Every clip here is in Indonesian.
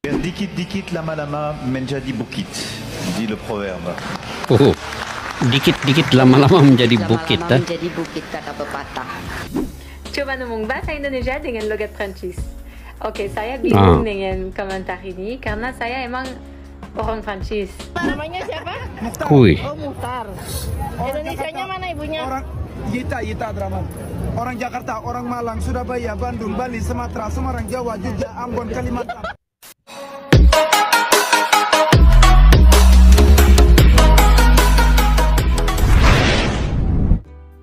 Dikit-dikit lama-lama menjadi bukit, dit le proverbe. Oh, dikit-dikit lama-lama menjadi bukit. Lama-lama menjadi bukit, kata pepatah. Coba ngomong bahasa Indonesia dengan logat Prancis. Oke, saya bingung dengan komentar ini karena saya emang orang Prancis. Namanya siapa? Kui. Oh, Muhtar. Indonesianya mana ibunya? Orang Yita Draman. Orang Jakarta, orang Malang, Surabaya, Bandung, Bali, Sumatera, Semarang, Jawa, Jogja, Ambon, Kalimantan.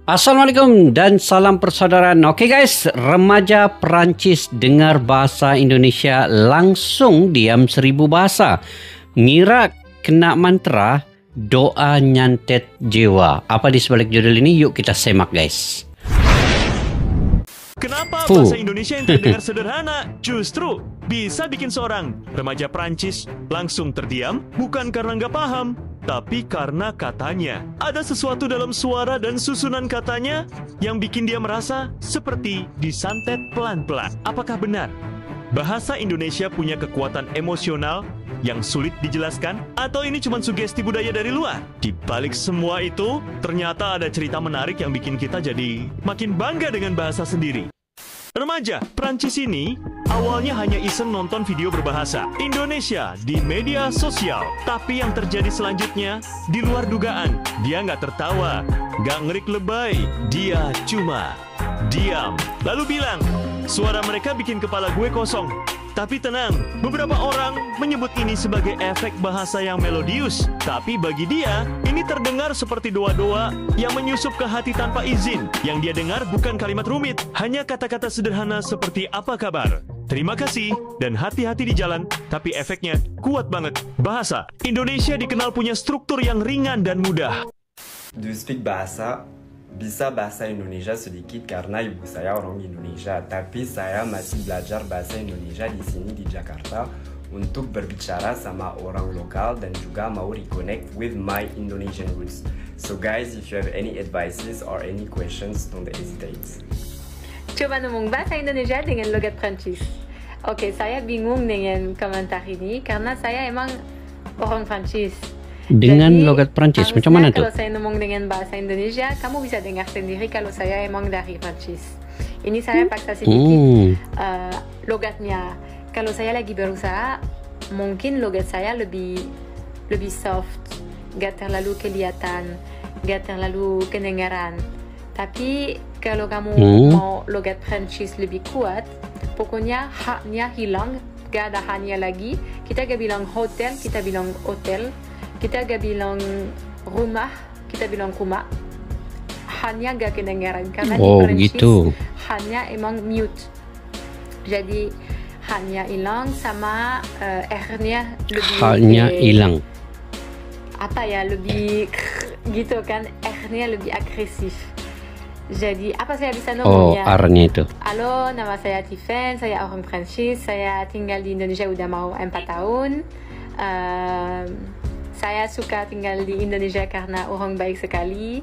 Assalamualaikum dan salam persaudaraan. Oke guys, remaja Perancis dengar bahasa Indonesia langsung diam 1000 bahasa. Ngira kena mantra, doa nyantet jiwa. Apa di sebalik judul ini? Yuk kita semak guys. Kenapa bahasa Indonesia yang terdengar sederhana justru bisa bikin seorang remaja Prancis langsung terdiam? Bukan karena nggak paham, tapi karena katanya ada sesuatu dalam suara dan susunan katanya yang bikin dia merasa seperti disantet pelan-pelan. Apakah benar bahasa Indonesia punya kekuatan emosional yang sulit dijelaskan? Atau ini cuma sugesti budaya dari luar? Di balik semua itu, ternyata ada cerita menarik yang bikin kita jadi makin bangga dengan bahasa sendiri. Remaja Prancis ini awalnya hanya iseng nonton video berbahasa Indonesia di media sosial. Tapi yang terjadi selanjutnya di luar dugaan. Dia nggak tertawa, nggak ngerik lebay. Dia cuma diam. Lalu bilang, suara mereka bikin kepala gue kosong. Tapi tenang, beberapa orang menyebut ini sebagai efek bahasa yang melodius. Tapi bagi dia, ini terdengar seperti doa-doa yang menyusup ke hati tanpa izin. Yang dia dengar bukan kalimat rumit, hanya kata-kata sederhana seperti apa kabar, terima kasih, dan hati-hati di jalan. Tapi efeknya kuat banget. Bahasa Indonesia dikenal punya struktur yang ringan dan mudah. Do you speak bahasa? Bisa bahasa Indonesia sedikit karena ibu saya orang Indonesia, tapi saya masih belajar bahasa Indonesia di sini di Jakarta untuk berbicara sama orang lokal dan juga mau reconnect with my Indonesian roots. So guys, if you have any advices or any questions, don't hesitate. Coba ngomong bahasa Indonesia dengan logat Prancis. Oke, saya bingung dengan komentar ini karena saya emang orang Prancis. Dengan Jadi, logat Prancis, macam mana tuh? Kalau saya ngomong dengan bahasa Indonesia, kamu bisa dengar sendiri kalau saya emang dari Prancis. Ini saya paksa sedikit logatnya. Kalau saya lagi berusaha, mungkin logat saya lebih soft, gak terlalu kelihatan, gak terlalu kedengaran. Tapi kalau kamu mau logat Prancis lebih kuat, pokoknya haknya hilang, gak ada haknya lagi. Kita gak bilang hotel, kita bilang hotel. Kita gak bilang rumah, kita bilang rumah. Hanya gak kedengaran karena di Perancis gitu. hanya emang mute. Jadi hanya hilang sama R-nya lebih. Hanya hilang. Apa ya, lebih gitu kan, R-nya lebih agresif. Jadi apa saya bisa ngomongnya? R-nya itu. Halo, nama saya Tiffen, saya orang Prancis, saya tinggal di Indonesia udah mau 4 tahun. Saya suka tinggal di Indonesia karena orang baik sekali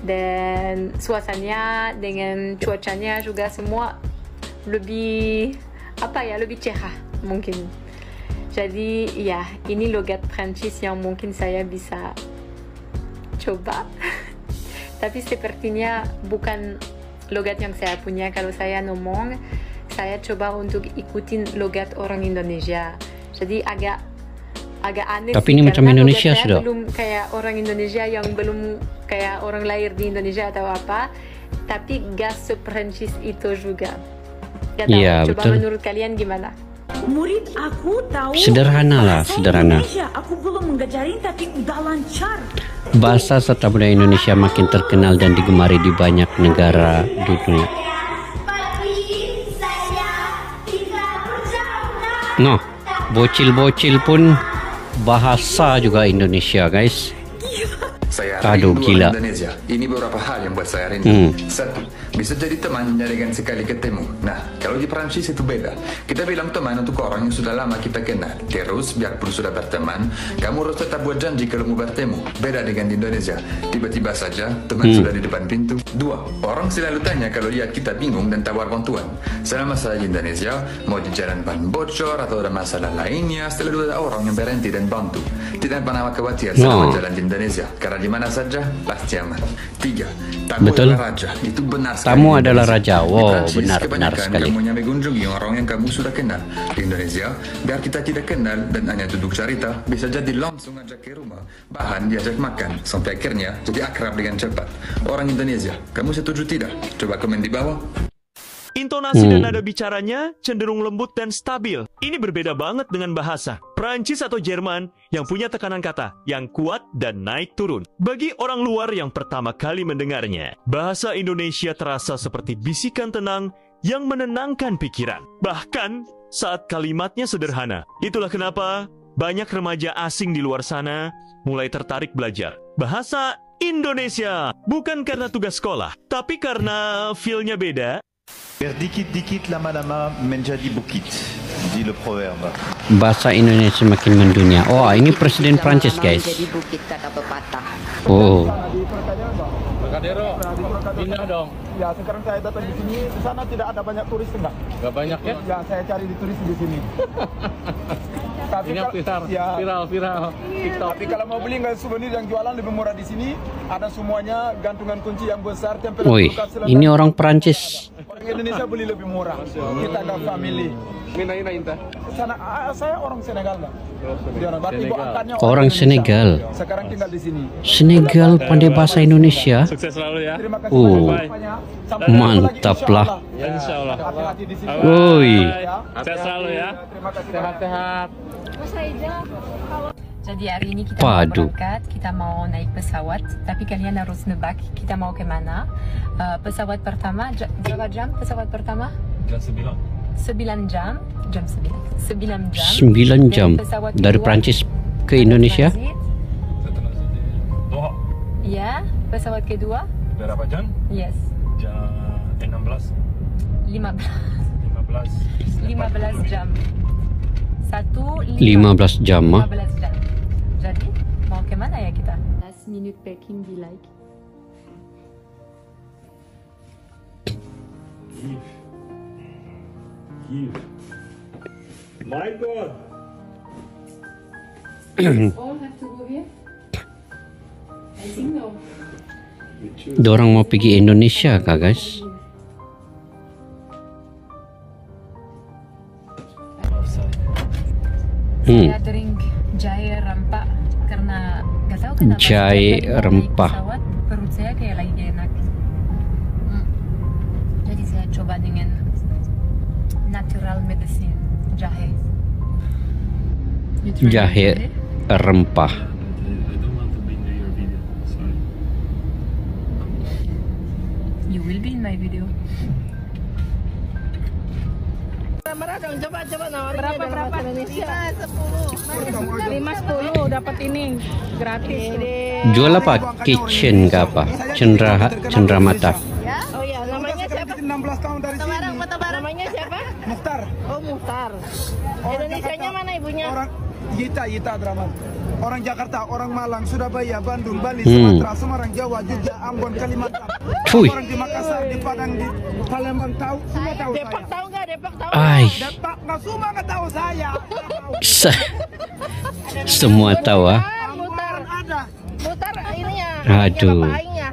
dan suasananya dengan cuacanya juga semua lebih lebih cerah mungkin. Jadi ya, ini logat Prancis yang mungkin saya bisa coba. Tapi sepertinya bukan logat yang saya punya. Kalau saya ngomong, saya coba untuk ikutin logat orang Indonesia. Jadi agak aneh. Tapi ini macam Indonesia sudah. Belum kayak orang Indonesia yang belum kayak orang lahir di Indonesia atau apa. Tapi gak se-Prancis itu juga. Gak tahu. Iya, Coba betul. menurut kalian gimana? Murid aku tahu Sederhana lah, bahasa sederhana. Indonesia. Aku belum mengajarin tapi udah lancar. Bahasa serta budaya Indonesia makin terkenal dan digemari di banyak negara di dunia. Noh, bocil-bocil pun bahasa juga Indonesia guys. Saya Aduh, rindu gila. orang Indonesia. Ini beberapa hal yang buat saya rindu. Satu, bisa jadi teman dengan sekali ketemu. Nah, kalau di Prancis itu beda. Kita bilang teman untuk orang yang sudah lama kita kenal. Terus, biarpun sudah berteman, kamu harus tetap buat janji kalau mau bertemu. Beda dengan di Indonesia. Tiba-tiba saja, teman sudah di depan pintu. Dua, orang selalu tanya kalau lihat kita bingung dan tawar bantuan. Selama saya di Indonesia, mau di jalan ban bocor atau ada masalah lainnya, selalu ada orang yang berhenti dan bantu. Tidak pernah khawatir selama jalan di Indonesia. Karena di mana saja pasti aman. Tiga, tamu adalah raja. Itu benar sekali. Tamu adalah raja. Wow, Di Prancis, benar sekali. Kamu nyampe kunjungi orang yang kamu sudah kenal. Di Indonesia, biar kita tidak kenal dan hanya duduk cerita, bisa jadi langsung ajak ke rumah. Bahan diajak makan, sampai akhirnya jadi akrab dengan cepat. Orang Indonesia, kamu setuju tidak? Coba komen di bawah. Intonasi dan nada bicaranya cenderung lembut dan stabil. Ini berbeda banget dengan bahasa Prancis atau Jerman yang punya tekanan kata yang kuat dan naik turun. Bagi orang luar yang pertama kali mendengarnya, bahasa Indonesia terasa seperti bisikan tenang yang menenangkan pikiran. Bahkan saat kalimatnya sederhana. Itulah kenapa banyak remaja asing di luar sana mulai tertarik belajar bahasa Indonesia. Bukan karena tugas sekolah, tapi karena feel-nya beda. Dikit-dikit lama-lama menjadi bukit, dit le proverbe. Bahasa Indonesia makin mendunia. Oh, ini Presiden Prancis, guys. Jadi bukit kata pepatah. Oh. Trocadero, pindah dong. Ya, sekarang saya datang di sini. Di sana tidak ada banyak turis enggak? Gak banyak ya? Ya, saya cari di turis di sini. Tapi Ini viral TikTok. Tapi kalau mau beli nggak souvenir yang jualan lebih murah di sini. Ada semuanya gantungan kunci yang besar. Woi, ini orang Prancis. Orang Indonesia beli lebih murah. Kita ada family. Sana, saya orang Senegal nggak? Berarti ibu angkatnya Orang Senegal. Sekarang tinggal di sini. Senegal pandai bahasa Indonesia. Sukses selalu ya. Terima kasih. Mantap lah. Insya Allah. Hati-hati di sini. Woi. Sehat selalu ya. Terima kasih. Sehat-sehat. Jadi hari ini kita Waduh. mau berangkat, kita mau naik pesawat, tapi kalian harus nebak kita mau kemana. Pesawat pertama, berapa jam pesawat pertama? Jam 9. 9 jam, jam 9. 9 jam. 9 jam dari Prancis ke Indonesia. Doha. Ya, pesawat kedua? Berapa jam? Yes. Jam 16. 15 jam. 15 jam, ah. 15 jam. Jadi, mau kemana ya kita? Last minute packing be like. My God. All have to go here? I think no. Dorang mau pergi Indonesia kah, guys? Saya drink jahe rempah karena gak tahu kenapa Jahe setiap kali mau naik rempah. pesawat, perut saya kayak lagi gak enak. Jadi saya coba dengan natural medicine jahe. You try Jahe rempah. You will be in my video. Marah dong, coba nawarin berapa Indonesia. 5-10 dapat ini gratis. Jual apa? Kitchen ke apa? Cenderamata. Ya? Oh ya, namanya siapa? 16 tahun dari sini. Namanya siapa? Mukhtar. Oh, Mukhtar. Indonesianya mana ibunya? Orang Yita Draman. Orang Jakarta, orang Malang, Surabaya, Bandung, Bali, Sumatera, Semarang, Jawa, Jogja, Ambon, Kalimantan. Orang di Makassar, di Padang, di Palembang tahu, semua tahu Depak saya. tahu nggak? Depak tahu. Ai, Depak nggak semua nggak tahu saya. semua tahu ah. Mutar Ada. Mutar ininya. Aduh. Bapak Aingnya.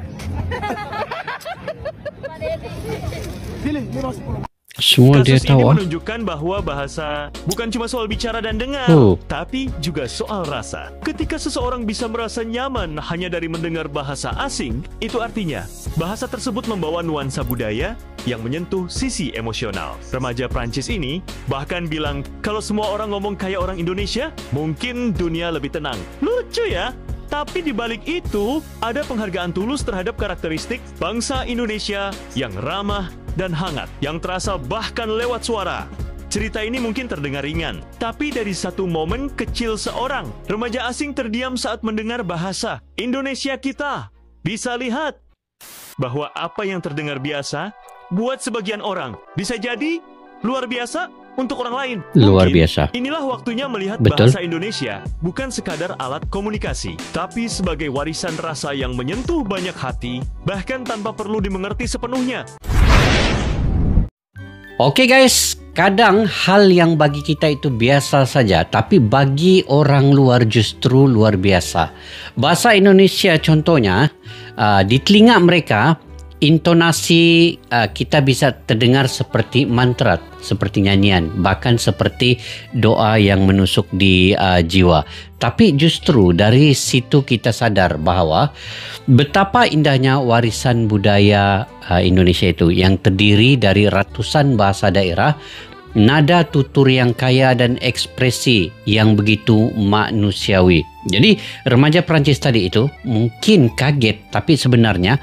Pilih 5-10. Semua dia Kasus ini tahu ah. menunjukkan bahwa bahasa bukan cuma soal bicara dan dengar, tapi juga soal rasa. Ketika seseorang bisa merasa nyaman hanya dari mendengar bahasa asing, itu artinya bahasa tersebut membawa nuansa budaya yang menyentuh sisi emosional. Remaja Prancis ini bahkan bilang kalau semua orang ngomong kayak orang Indonesia, mungkin dunia lebih tenang. Lucu ya? Tapi di balik itu, ada penghargaan tulus terhadap karakteristik bangsa Indonesia yang ramah dan hangat, yang terasa bahkan lewat suara. Cerita ini mungkin terdengar ringan, tapi dari satu momen kecil seorang remaja asing terdiam saat mendengar bahasa Indonesia kita. Bisa lihat bahwa apa yang terdengar biasa buat sebagian orang bisa jadi luar biasa untuk orang lain. Luar Mungkin biasa. Inilah waktunya melihat Betul. bahasa Indonesia bukan sekadar alat komunikasi, tapi sebagai warisan rasa yang menyentuh banyak hati, bahkan tanpa perlu dimengerti sepenuhnya. Oke guys, kadang hal yang bagi kita itu biasa saja, tapi bagi orang luar justru luar biasa. Bahasa Indonesia contohnya, di telinga mereka, intonasi kita bisa terdengar seperti mantra, seperti nyanyian, bahkan seperti doa yang menusuk di jiwa. Tapi justru dari situ kita sadar bahwa betapa indahnya warisan budaya Indonesia itu yang terdiri dari ratusan bahasa daerah, nada tutur yang kaya dan ekspresi yang begitu manusiawi. Jadi remaja Perancis tadi itu mungkin kaget, tapi sebenarnya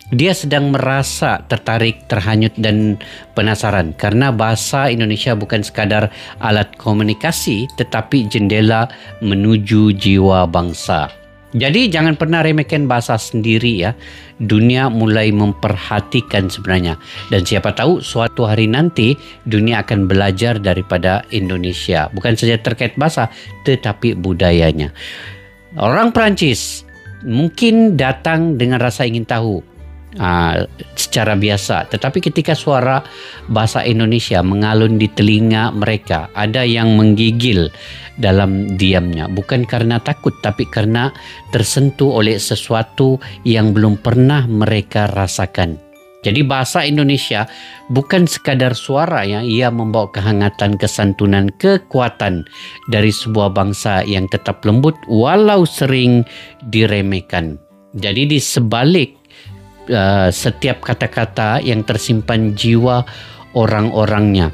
dia sedang merasa tertarik, terhanyut dan penasaran karena bahasa Indonesia bukan sekadar alat komunikasi tetapi jendela menuju jiwa bangsa. Jadi jangan pernah remehkan bahasa sendiri ya. Dunia mulai memperhatikan sebenarnya. Dan siapa tahu suatu hari nanti dunia akan belajar daripada Indonesia. Bukan saja terkait bahasa tetapi budayanya. Orang Perancis mungkin datang dengan rasa ingin tahu secara biasa, tetapi ketika suara bahasa Indonesia mengalun di telinga mereka, ada yang menggigil dalam diamnya, bukan karena takut tapi karena tersentuh oleh sesuatu yang belum pernah mereka rasakan. Jadi bahasa Indonesia bukan sekadar suara yang ia membawa kehangatan, kesantunan, kekuatan dari sebuah bangsa yang tetap lembut walau sering diremehkan. Jadi di sebalik setiap kata-kata yang tersimpan jiwa orang-orangnya,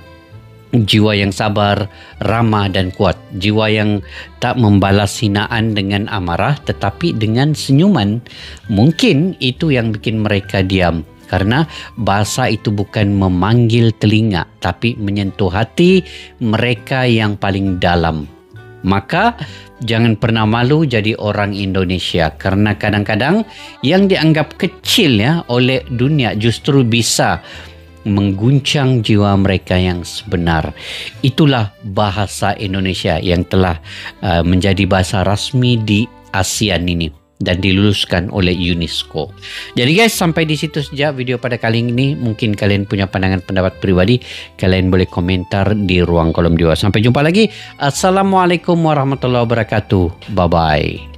jiwa yang sabar, ramah dan kuat, jiwa yang tak membalas hinaan dengan amarah tetapi dengan senyuman. Mungkin itu yang bikin mereka diam, karena bahasa itu bukan memanggil telinga tapi menyentuh hati mereka yang paling dalam. Maka jangan pernah malu jadi orang Indonesia, karena kadang-kadang yang dianggap kecil ya oleh dunia justru bisa mengguncang jiwa mereka yang sebenar. Itulah bahasa Indonesia yang telah menjadi bahasa rasmi di ASEAN ini dan diluluskan oleh UNESCO. Jadi guys, sampai di situ saja video pada kali ini. Mungkin kalian punya pandangan pendapat pribadi, kalian boleh komentar di ruang kolom di bawah. Sampai jumpa lagi. Assalamualaikum warahmatullahi wabarakatuh. Bye bye.